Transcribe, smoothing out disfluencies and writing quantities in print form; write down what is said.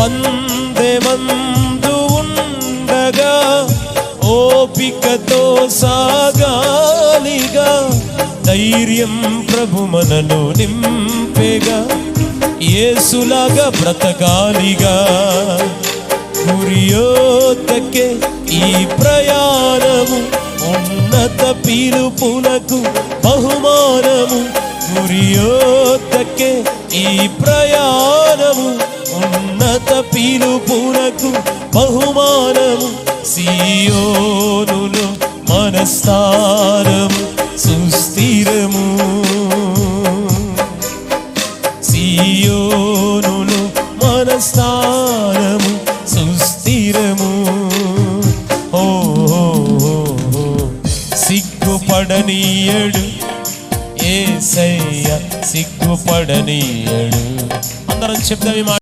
పందెమందు ఉండగా ఓపికతో సాగాలిగా, ధైర్యం ప్రభు మనను నింపేగా, యేసులాగా బ్రతకాలిగా. గురియోతకే ఈ ప్రయాణము, ఉన్నత పిలుపునకు బహుమానము. గురియోతకే ఈ ప్రయాణము, ఉన్నత పిలుపునకు బహుమానము. సియోనులో మన స్థానము సుస్థిరము, సియోనులో మన స్థానము సుస్థిరము. ఓ సిగ్గుపడనీయడు యేసయ్య, సిగ్గుపడనీయడు. అందరం చెప్తాం.